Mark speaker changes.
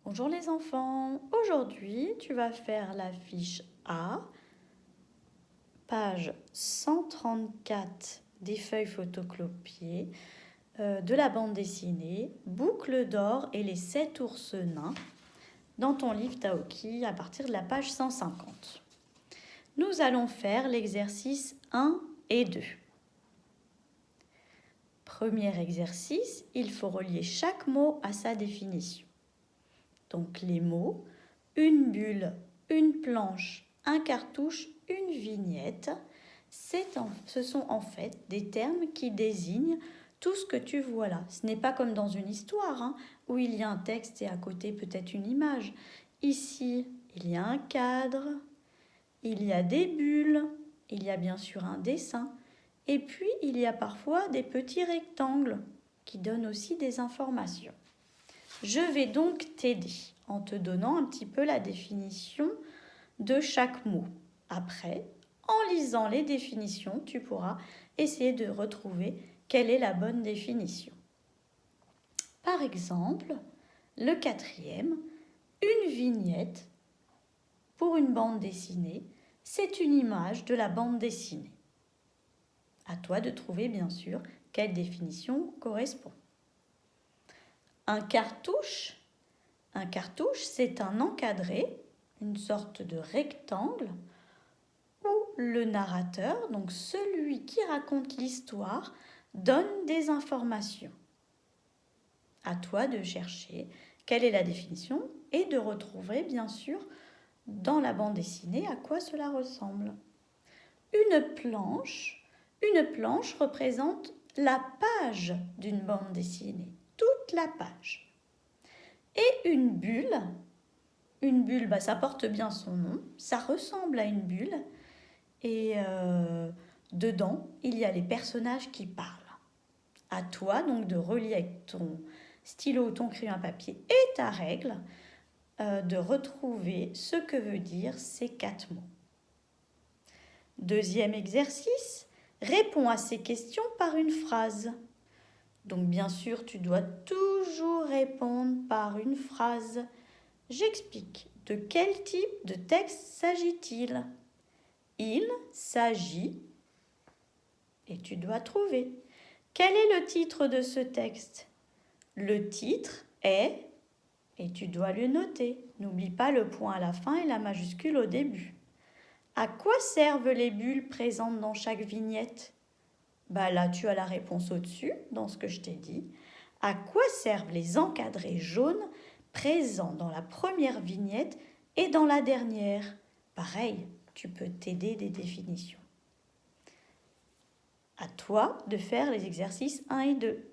Speaker 1: Bonjour les enfants, aujourd'hui tu vas faire la fiche A, page 134 des feuilles photocopiées de la bande dessinée Boucle d'or et les 7 ours nains dans ton livre Taoki à partir de la page 150. Nous allons faire l'exercice 1 et 2. Premier exercice, il faut relier chaque mot à sa définition. Donc les mots, une bulle, une planche, un cartouche, une vignette, ce sont en fait des termes qui désignent tout ce que tu vois là. Ce n'est pas comme dans une histoire où il y a un texte et à côté peut-être une image. Ici, il y a un cadre, il y a des bulles, il y a bien sûr un dessin et puis il y a parfois des petits rectangles qui donnent aussi des informations. Je vais donc t'aider en te donnant un petit peu la définition de chaque mot. Après, en lisant les définitions, tu pourras essayer de retrouver quelle est la bonne définition. Par exemple, le 4e, une vignette pour une bande dessinée, c'est une image de la bande dessinée. À toi de trouver bien sûr quelle définition correspond. Un cartouche, c'est un encadré, une sorte de rectangle, où le narrateur, donc celui qui raconte l'histoire, donne des informations. À toi de chercher quelle est la définition et de retrouver bien sûr dans la bande dessinée à quoi cela ressemble. Une planche représente la page d'une bande dessinée, toute la page. Et une bulle, ça porte bien son nom, ça ressemble à une bulle et dedans, il y a les personnages qui parlent. À toi donc de relier avec ton stylo ou ton crayon à papier et ta règle de retrouver ce que veut dire ces 4 mots. Deuxième exercice, réponds à ces questions par une phrase. Donc bien sûr, tu dois toujours répondre par une phrase. J'explique. De quel type de texte s'agit-il ? Il s'agit, et tu dois trouver. Quel est le titre de ce texte ? Le titre est, et tu dois le noter. N'oublie pas le point à la fin et la majuscule au début. À quoi servent les bulles présentes dans chaque vignette ? Là, tu as la réponse au-dessus, dans ce que je t'ai dit. À quoi servent les encadrés jaunes présents dans la première vignette et dans la dernière ? Pareil, tu peux t'aider des définitions. À toi de faire les exercices 1 et 2.